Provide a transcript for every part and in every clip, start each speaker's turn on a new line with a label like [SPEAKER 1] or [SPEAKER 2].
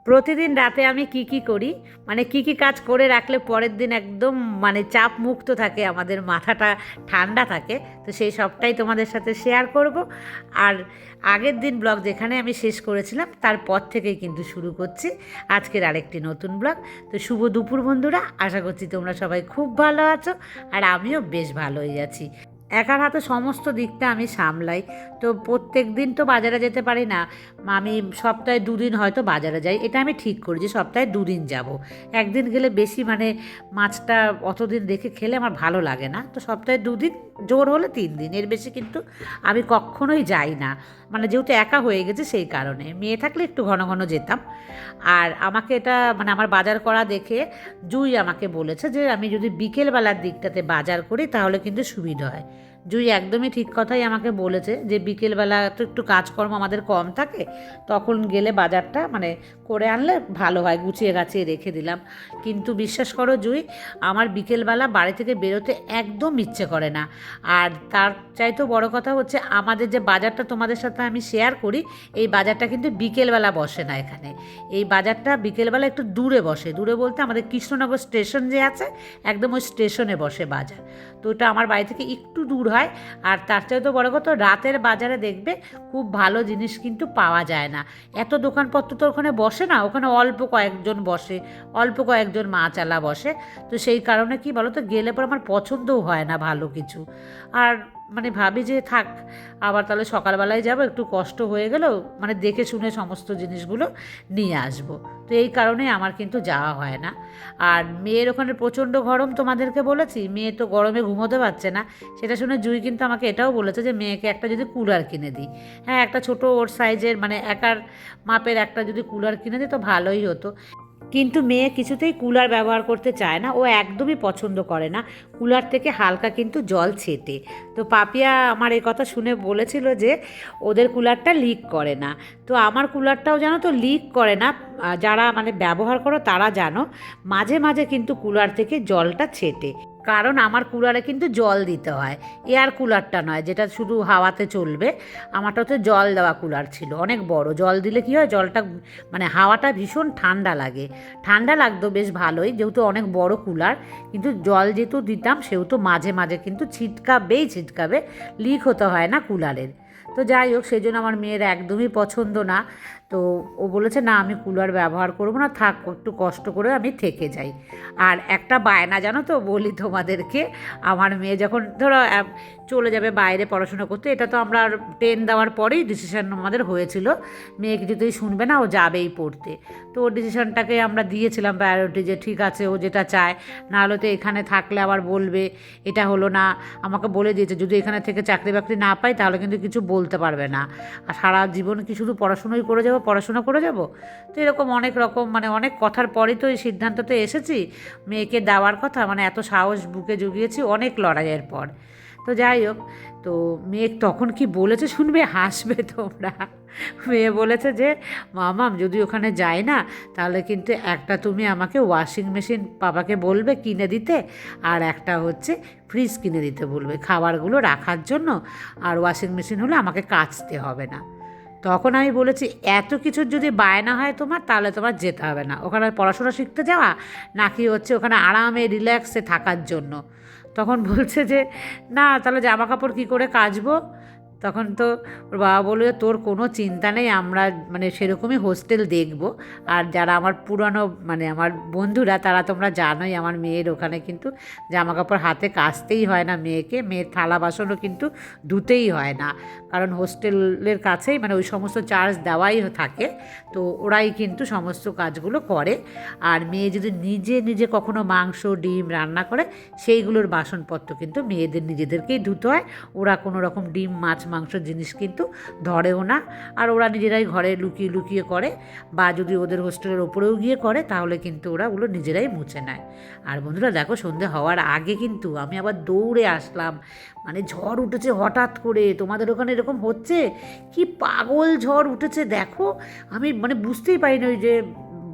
[SPEAKER 1] প্রতিদিন রাতে আমি কি করি, মানে কি কাজ করে রাখলে পরের দিন একদম মানে চাপ মুক্ত থাকে, আমাদের মাথাটা ঠান্ডা থাকে, তো সেই সবটাই তোমাদের সাথে শেয়ার করব। আর আগের দিন ব্লগ যেখানে আমি শেষ করেছিলাম তারপর থেকেই কিন্তু শুরু করছি আজকের আরেকটি নতুন ব্লগ। তো শুভ দুপুর বন্ধুরা, আশা করছি তোমরা সবাই খুব ভালো আছো, আর আমিও বেশ ভালোই আছি। একার হাতে সমস্ত দিকটা আমি সামলাই, তো প্রত্যেক দিন তো বাজারে যেতে পারি না। আমি সপ্তাহে দুদিন হয়তো বাজারে যাই, এটা আমি ঠিক করি যে সপ্তাহে দুদিন যাব। একদিন গেলে বেশি মানে মাছটা অতদিন রেখে খেলে আমার ভালো লাগে না, তো সপ্তাহে দুদিন, জোর হলে 3 দিন, এর বেশি কিন্তু আমি কখনোই যাই না। মানে যেহেতু একা হয়ে গেছে সেই কারণে, মেয়ে থাকলে একটু ঘন ঘন যেতাম। আর আমাকে এটা মানে আমার বাজার করা দেখে জুই আমাকে বলেছে যে আমি যদি বিকেলবেলার দিকটাতে বাজার করি তাহলে কিন্তু সুবিধা হয়। জুই একদমই ঠিক কথাই আমাকে বলেছে যে বিকেলবেলা তো একটু কাজকর্ম আমাদের কম থাকে, তখন গেলে বাজারটা মানে করে আনলে ভালো হয়, গুছিয়ে গাছিয়ে রেখে দিলাম। কিন্তু বিশ্বাস করো জুই, আমার বিকেলবেলা বাড়ি থেকে বেরোতে একদম ইচ্ছে করে না। আর তার চাইতেও বড় কথা হচ্ছে, আমাদের যে বাজারটা তোমাদের সাথে আমি শেয়ার করি, এই বাজারটা কিন্তু বিকেলবেলা বসে না এখানে। এই বাজারটা বিকেলবেলা একটু দূরে বসে, দূরে বলতে আমাদের কৃষ্ণনগর স্টেশন যে আছে, একদম ওই স্টেশনে বসে বাজার। তো ওটা আমার বাড়ি থেকে একটু দূর হয়। আর তার চাইতেও বড় কথা, রাতের বাজারে দেখবে খুব ভালো জিনিস কিন্তু পাওয়া যায় না। এত দোকানপত্র তো ওখানে বসে না, ওখানে অল্প কয়েকজন বসে, অল্প কয়েকজন মাছালা বসে। তো সেই কারণে কি বলো তো, গেলে পর আমার পছন্দও হয় না ভালো কিছু। আর মানে ভাবি যে থাক, আবার তাহলে সকালবেলায় যাব, একটু কষ্ট হয়ে গেলেও মানে দেখে শুনে সমস্ত জিনিসগুলো নিয়ে আসবো। তো এই কারণে আমার কিন্তু যাওয়া হয় না। আর মেয়ের ওখানে প্রচণ্ড গরম, তোমাদেরকে বলেছি, মেয়ে তো গরমে ঘুমোতে পারছে না। সেটা শুনে জুই কিন্তু আমাকে এটাও বলেছে যে মেয়েকে একটা যদি কুলার কিনে দিই। হ্যাঁ, একটা ছোটো ওর সাইজের মানে একার মাপের একটা যদি কুলার কিনে দিই তো ভালোই হতো। কিন্তু মেয়ে কিছুতেই কুলার ব্যবহার করতে চায় না, ও একদমই পছন্দ করে না কুলার থেকে হালকা কিন্তু জল ছেটে। তো পাপিয়া আমার এই কথা শুনে বলেছিল যে ওদের কুলারটা লিক করে না। তো আমার কুলারটাও জানো তো লিক করে না, যারা মানে ব্যবহার করো তারা জানো, মাঝে মাঝে কিন্তু কুলার থেকে জলটা ছেটে। কারণ আমার কুলারে কিন্তু জল দিতে হয়, এয়ার কুলারটা নয় যেটা শুধু হাওয়াতে চলবে। আমারটা হচ্ছে জল দেওয়া কুলার ছিল, অনেক বড়। জল দিলে কী হয়, জলটা মানে হাওয়াটা ভীষণ ঠান্ডা লাগে। ঠান্ডা লাগতো বেশ ভালোই, যেহেতু অনেক বড় কুলার। কিন্তু জল যেহেতু দিতাম সেহেতু মাঝে মাঝে কিন্তু ছিটকাবে, লিক হতে হয় না কুলারের। তো যাই হোক, সেই জন্য আমার মেয়ের একদমই পছন্দ না। তো ও বলেছে না, আমি কুলার ব্যবহার করবো না, থাক, একটু কষ্ট করে আমি থেকে যাই। আর একটা বায়না জানো তো বলি তোমাদেরকে, আমার মেয়ে যখন ধরো চলে যাবে বাইরে পড়াশোনা করতে, এটা তো আমরা 10 দেওয়ার পরেই ডিসিশন আমাদের হয়েছিল, মেয়ে কিছুতেই শুনবে না, ও যাবেই পড়তে। তো ওর ডিসিশনটাকে আমরা দিয়েছিলাম প্রায়োরিটি, যে ঠিক আছে ও যেটা চায়, নাহলে তো এখানে থাকলে আবার বলবে এটা হলো না। আমাকে বলে দিয়েছে যদি এখানে থেকে চাকরি বাকরি না পাই তাহলে কিন্তু কিছু বলতে পারবে না, আর সারা জীবন কি শুধু পড়াশোনা করে যাব। তো এরকম অনেক রকম মানে অনেক কথার পরেই তো এই সিদ্ধান্ততে এসেছি মেয়েকে দেওয়ার কথা, মানে এত সাহস বুকে জুগিয়েছি অনেক লড়াইয়ের পর। তো যাই হোক, তো মেয়ে তখন কি বলেছে শুনবে, হাসবে তোমরা। মেয়ে বলেছে যে মামাম যদি ওখানে যাই না, তাহলে কিন্তু একটা তুমি আমাকে ওয়াশিং মেশিন বাবাকে বলবে কিনে দিতে, আর একটা হচ্ছে ফ্রিজ কিনে দিতে বলবে খাবারগুলো রাখার জন্য, আর ওয়াশিং মেশিন হলে আমাকে কাচতে হবে না। তখন আমি বলেছি এত কিছুর যদি বায়না হয় তোমার, তাহলে তোমার যেতে হবে না, ওখানে পড়াশোনা শিখতে যাওয়া নাকি হচ্ছে ওখানে আরামে রিল্যাক্সে থাকার জন্য। তখন বলছে যে না, তাহলে জামা কাপড় কী করে কাচবো। তখন তো ওর বাবা বলল যে তোর কোনো চিন্তা নেই, আমরা মানে সেরকমই হোস্টেল দেখব। আর যারা আমার পুরানো মানে আমার বন্ধুরা, তারা তোমরা জানোই আমার মেয়ের ওখানে কিন্তু জামা কাপড় হাতে কাচতেই হয় না মেয়েকে, মেয়ের থালা বাসনও কিন্তু ধুতেই হয় না, কারণ হোস্টেলের কাছেই মানে ওই সমস্ত চার্জ দেওয়াই থাকে। তো ওরাই কিন্তু সমস্ত কাজগুলো করে। আর মেয়ে যদি নিজে নিজে কখনো মাংস ডিম রান্না করে, সেইগুলোর বাসনপত্র কিন্তু মেয়েদের নিজেদেরকেই ধুতে হয়। ওরা কোনো রকম ডিম মাছ মাংস জিনিস কিন্তু ধরেও না, আর ওরা নিজেরাই ঘরে লুকিয়ে লুকিয়ে করে, বা যদি ওদের হোস্টেলের ওপরেও গিয়ে করে তাহলে কিন্তু ওরা ওগুলো নিজেরাই মুছে নেয়। আর বন্ধুরা দেখো, সন্ধে হওয়ার আগে কিন্তু আমি আবার দৌড়ে আসলাম, মানে ঝড় উঠেছে হঠাৎ করে। তোমাদের ওখানে এরকম হচ্ছে? কি পাগল ঝড় উঠেছে দেখো, আমি মানে বুঝতেই পারিনি ওই যে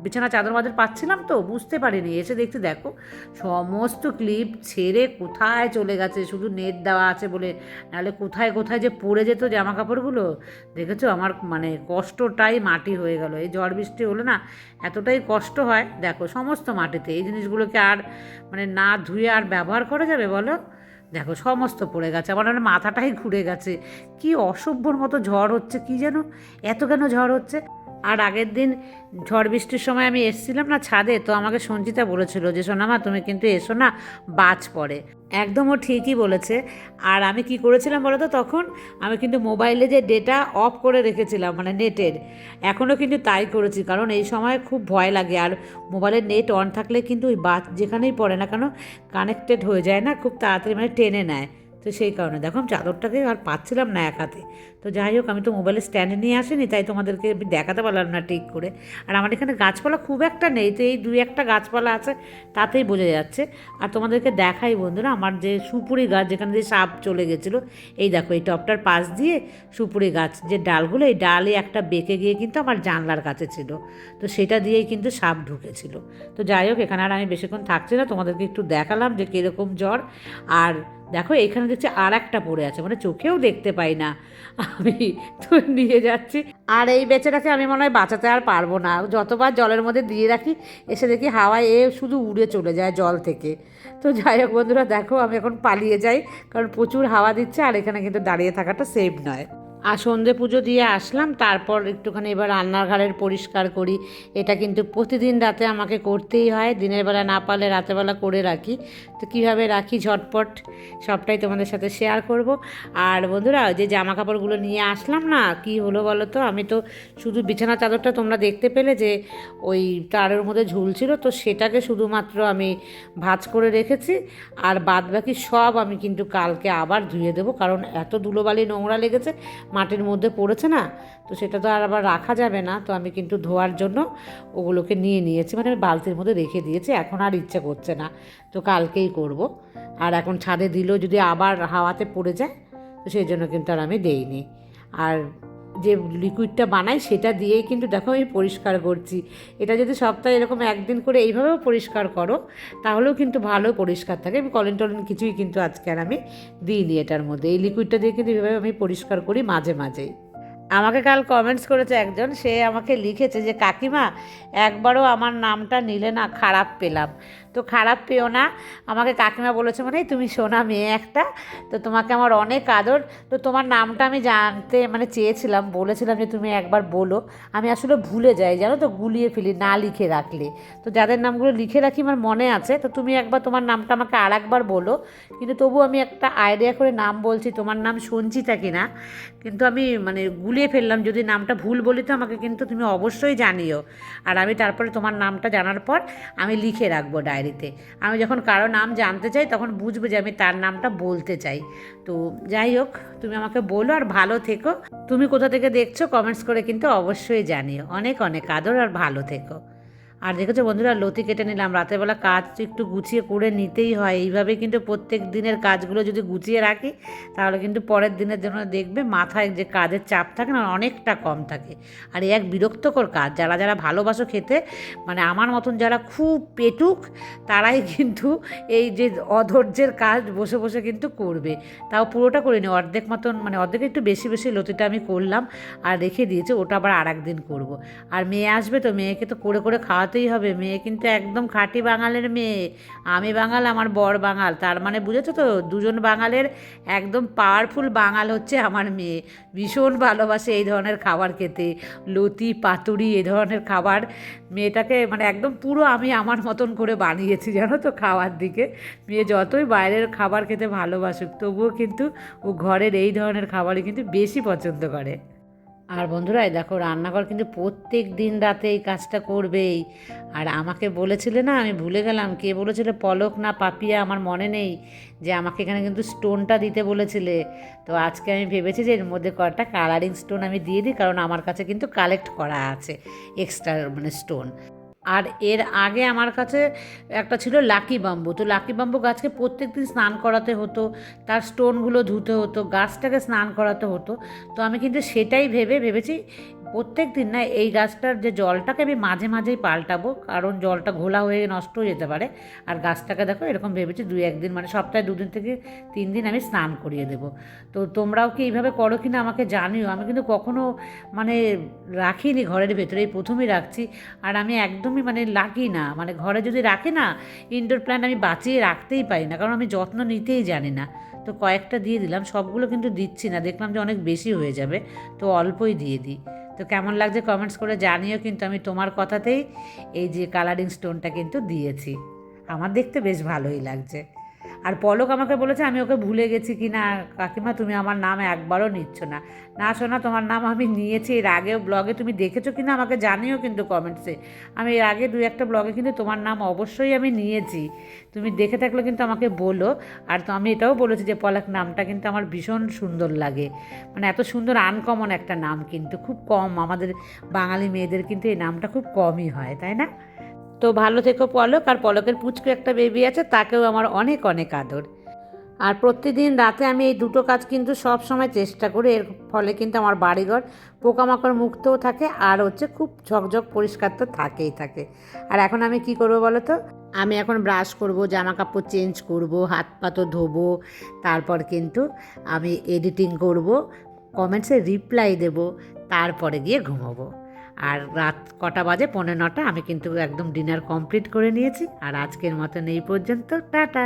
[SPEAKER 1] বিছানা চাদর মাদর পাচ্ছিলাম তো বুঝতে পারিনি, এসে দেখছি দেখো সমস্ত ক্লিপ ছেড়ে কোথায় চলে গেছে, শুধু নেট দেওয়া আছে বলে, নাহলে কোথায় কোথায় যে পড়ে যেত জামা কাপড়গুলো। দেখেছো আমার মানে কষ্টটাই মাটি হয়ে গেল। এই ঝড় বৃষ্টি হলে না এতটাই কষ্ট হয়, দেখো সমস্ত মাটিতে। এই জিনিসগুলোকে আর মানে না ধুয়ে আর ব্যবহার করা যাবে বলো? দেখো সমস্ত পড়ে গেছে, আমার মাথাটাই ঘুরে গেছে। কি অসভ্যর মতো ঝড় হচ্ছে, কি যেন এত কেন ঝড় হচ্ছে। আর আগের দিন ঝড় বৃষ্টির সময় আমি এসেছিলাম না ছাদে, তো আমাকে সঞ্চিতা বলেছিল যে সোনামা তুমি কিন্তু এসো না, বাজ পড়ে। একদম ও ঠিকই বলেছে। আর আমি কি করেছিলাম বলো তো, তখন আমি কিন্তু মোবাইলে যে ডেটা অফ করে রেখেছিলাম মানে নেটের, এখনও কিন্তু তাই করেছি, কারণ এই সময় খুব ভয় লাগে। আর মোবাইলের নেট অন থাকলে কিন্তু ওই বাজ যেখানেই পড়ে না কেন কানেক্টেড হয়ে যায় না খুব তাড়াতাড়ি, মানে টেনে নেয়। তো সেই কারণে দেখো চাদরটাকে আর পাচ্ছিলাম না এক হাতে। তো যাই হোক, আমি তো মোবাইলে স্ট্যান্ড নিয়ে আসিনি, তাই তোমাদেরকে দেখাতে পারলাম না ঠিক করে। আর আমার এখানে গাছপালা খুব একটা নেই, তো এই 2-1টা গাছপালা আছে, তাতেই বোঝা যাচ্ছে। আর তোমাদেরকে দেখাই বন্ধুরা, আমার যে সুপুরি গাছ যেখানে যে সাপ চলে গেছিলো, এই দেখো এই টপটার পাশ দিয়ে সুপুরি গাছ যে ডালগুলো, এই ডালে একটা বেঁকে গিয়ে কিন্তু আমার জানলার কাছে ছিল, তো সেটা দিয়েই কিন্তু সাপ ঢুকেছিল। তো যাই হোক, এখানে আর আমি বেশিক্ষণ থাকছি না, তোমাদেরকে একটু দেখালাম যে কীরকম জ্বর। আর দেখো এখানে দেখছি আর একটা পড়ে আছে, মানে চোখেও দেখতে পাই না, আমি তো নিয়ে যাচ্ছি। আর এই বেচারাকে আমি মনে হয় বাঁচাতে আর পারবো না, যতবার জলের মধ্যে দিয়ে রাখি এসে দেখি হাওয়ায় এ শুধু উড়ে চলে যায় জল থেকে। তো যাই হোক বন্ধুরা, দেখো আমি এখন পালিয়ে যাই, কারণ প্রচুর হাওয়া দিচ্ছে আর এখানে কিন্তু দাঁড়িয়ে থাকাটা সেফ নয়। আর সন্ধে পুজো দিয়ে আসলাম, তারপর একটুখানি এবার রান্নাঘরের পরিষ্কার করি। এটা কিন্তু প্রতিদিন রাতে আমাকে করতেই হয়, দিনের বেলা না পারলে রাতেরবেলা করে রাখি। তো কীভাবে রাখি ঝটপট সবটাই তোমাদের সাথে শেয়ার করব। আর বন্ধুরা, যে জামা কাপড়গুলো নিয়ে আসলাম না, কি হলো বলো তো, আমি তো শুধু বিছানা চাদরটা তোমরা দেখতে পেলে যে ওই তারের মধ্যে ঝুলছিল, তো সেটাকে শুধুমাত্র আমি ভাঁজ করে রেখেছি। আর বাদ বাকি সব আমি কিন্তু কালকে আবার ধুয়ে দেবো, কারণ এত ধুলোবালি নোংরা লেগেছে, মাটির মধ্যে পড়েছে না, তো সেটা তো আর আবার রাখা যাবে না। তো আমি কিন্তু ধোয়ার জন্য ওগুলোকে নিয়ে নিয়েছি, মানে আমি বালতির মধ্যে রেখে দিয়েছি, এখন আর ইচ্ছে করছে না, তো কালকেই করব। আর এখন ছাদে দিলেও যদি আবার হাওয়াতে পড়ে যায়, তো সেই জন্য কিন্তু আর আমি দেইনি। আর যে লিকুইডটা বানাই সেটা দিয়েই কিন্তু দেখো আমি পরিষ্কার করছি। এটা যদি সপ্তাহে এরকম একদিন করে এইভাবেও পরিষ্কার করো, তাহলেও কিন্তু ভালো পরিষ্কার থাকে। আমি কলিন টলিন কিছুই কিন্তু আজকে আর আমি দিইনি এটার মধ্যে, এই লিকুইডটা দিয়ে কিন্তু এইভাবে আমি পরিষ্কার করি মাঝে মাঝেই। আমাকে কাল কমেন্টস করেছে একজন, সে আমাকে লিখেছে যে কাকিমা একবারও আমার নামটা নিলে না, খারাপ পেলাম। তো খারাপ পেও না, আমাকে কাকিমা বলেছে মানে তুমি সোনা মেয়ে একটা, তো তোমাকে আমার অনেক আদর। তো তোমার নামটা আমি জানতে মানে চেয়েছিলাম, বলেছিলাম যে তুমি একবার বলো, আমি আসলে ভুলে যাই জানো তো, গুলিয়ে ফেলি না লিখে রাখলে। তো যাদের নামগুলো লিখে রাখি আমার মনে আছে, তো তুমি একবার তোমার নামটা আমাকে আর একবার বলো। কিন্তু তবু আমি একটা আইডিয়া করে নাম বলছি, তোমার নাম সঞ্চিতা কিনা, কিন্তু আমি মানে গুলিয়ে ফেললাম, যদি নামটা ভুল বলি তো আমাকে কিন্তু তুমি অবশ্যই জানিও। আর আমি তারপরে তোমার নামটা জানার পর আমি লিখে রাখবো ডায়েরিতে। আমি যখন কারো নাম জানতে চাই তখন বুঝবো যে আমি তার নামটা বলতে চাই। তো যাই হোক, তুমি আমাকে বলো, আর ভালো থেকো। তুমি কোথা থেকে দেখছো কমেন্টস করে কিন্তু অবশ্যই জানিও। অনেক অনেক আদর, আর ভালো থেকো। আর দেখেছো বন্ধুরা, লতি কেটে নিলাম, রাতেরবেলা কাজ একটু গুছিয়ে করে নিতেই হয়। এইভাবে কিন্তু প্রত্যেক দিনের কাজগুলো যদি গুছিয়ে রাখি, তাহলে কিন্তু পরের দিনের জন্য দেখবে মাথায় যে কাজের চাপ থাকে না, অনেকটা কম থাকে। আর এই এক বিরক্তকর কাজ, যারা যারা ভালোবাসো খেতে, মানে আমার মতন যারা খুব পেটুক, তারাই কিন্তু এই যে অধৈর্যের কাজ বসে বসে কিন্তু করবে। তাও পুরোটা করিনি, অর্ধেক মতন, মানে অর্ধেক একটু বেশি বেশি লতিটা আমি করলাম আর রেখে দিয়েছি, ওটা আবার আর একদিন করবো। আর মেয়ে আসবে, তো মেয়েকে তো করে করে খাওয়াতেই হবে। মেয়ে কিন্তু একদম খাঁটি বাঙালের মেয়ে, আমি বাঙাল, আমার বর বাঙাল, তার মানে বুঝেছো তো, দুজন বাঙালের একদম পাওয়ারফুল বাঙাল হচ্ছে আমার মেয়ে। ভীষণ ভালোবাসে এই ধরনের খাবার খেতে, লতি পাতুরি এই ধরনের খাবার। মেয়েটাকে মানে একদম পুরো আমি আমার মতন করে বানিয়েছি জানো তো খাওয়ার দিকে। মেয়ে যতই বাইরের খাবার খেতে ভালোবাসুক, তবুও কিন্তু ও ঘরের এই ধরনের খাবারই কিন্তু বেশি পছন্দ করে। আর বন্ধুরা, দেখো রান্নাঘর কিন্তু প্রত্যেক দিন রাতে এই কাজটা করবেই। আর আমাকে বলেছিলে না, আমি ভুলে গেলাম, কে বলেছিলে, পলক না পাপিয়া আমার মনে নেই, যে আমাকে এখানে কিন্তু স্টোনটা দিতে বলেছিলে। তো আজকে আমি ভেবেছি যে এর মধ্যে কয়েকটা কালারিং স্টোন আমি দিয়ে দিই, কারণ আমার কাছে কিন্তু কালেক্ট করা আছে এক্সট্রা মানে স্টোন। আর এর আগে আমার কাছে একটা ছিল লাকি বাম্বু, তো লাকি বাম্বু গাছকে প্রত্যেক দিন স্নান করাতে হতো, তার স্টোনগুলো ধুতে হতো, গাছটাকে স্নান করাতে হতো। তো আমি কিন্তু সেটাই ভেবেছি প্রত্যেক দিন না এই গাছটার যে জলটাকে আমি মাঝে মাঝেই পাল্টাবো, কারণ জলটা ঘোলা হয়ে নষ্ট হয়ে যেতে পারে। আর গাছটাকে দেখো এরকম ভেবেছি 2-1 দিন, মানে সপ্তাহে 2 দিন থেকে 3 দিন আমি স্নান করিয়ে দেবো। তো তোমরাও কি এইভাবে করো কি না আমাকে জানিও। আমি কিন্তু কখনো মানে রাখিনি ঘরের ভেতরে, এই প্রথমই রাখছি। আর আমি একদমই মানে লাগি না, মানে ঘরে যদি রাখি না ইনডোর প্ল্যান্ট আমি বাঁচিয়ে রাখতেই পারি না, কারণ আমি যত্ন নিতেই জানি না। তো কয়েকটা দিয়ে দিলাম, সবগুলো কিন্তু দিচ্ছি না, দেখলাম যে অনেক বেশি হয়ে যাবে, তো অল্পই দিয়ে দিই। তো কেমন লাগছে কমেন্টস করে জানিও, কিন্তু আমি তোমার কথাতেই এই যে কালারিং স্টোনটা কিন্তু দিয়েছি। আমার দেখতে বেশ ভালোই লাগছে। আর পলক আমাকে বলেছে আমি ওকে ভুলে গেছি কি না, কাকিমা তুমি আমার নাম একবারও নিচ্ছ না। না শোনা, তোমার নাম আমি নিয়েছি এর আগেও ব্লগে, তুমি দেখেছো কি না আমাকে জানিও কিন্তু কমেন্টসে। আমি এর আগে 2-1টা ব্লগে কিন্তু তোমার নাম অবশ্যই আমি নিয়েছি, তুমি দেখে থাকলে কিন্তু আমাকে বলো। আর তো আমি এটাও বলেছি যে পলক নামটা কিন্তু আমার ভীষণ সুন্দর লাগে, মানে এত সুন্দর আনকমন একটা নাম, কিন্তু খুব কম আমাদের বাঙালি মেয়েদের কিন্তু এই নামটা খুব কমই হয়, তাই না? তো ভালো থেকো পলক। আর পলকের পুচকু একটা বেবি আছে, তাকেও আমার অনেক অনেক আদর। আর প্রতিদিন রাতে আমি এই দুটো কাজ কিন্তু সব সময় চেষ্টা করি, এর ফলে কিন্তু আমার বাড়িঘর পোকামাকড় মুক্তও থাকে, আর হচ্ছে খুব ঝকঝক পরিষ্কার তো থাকেই থাকে। আর এখন আমি কি করব বলো তো, আমি এখন ব্রাশ করব, জামা কাপড় চেঞ্জ করব, হাত পা তো ধোবো, তারপর কিন্তু আমি এডিটিং করব, কমেন্টসে রিপ্লাই দেব, তারপরে গিয়ে ঘুমোবো। আর রাত কটা বাজে, 9:45, আমি কিন্তু একদম ডিনার কমপ্লিট করে নিয়েছি। আর আজকের মতন এই পর্যন্ত, টাটা।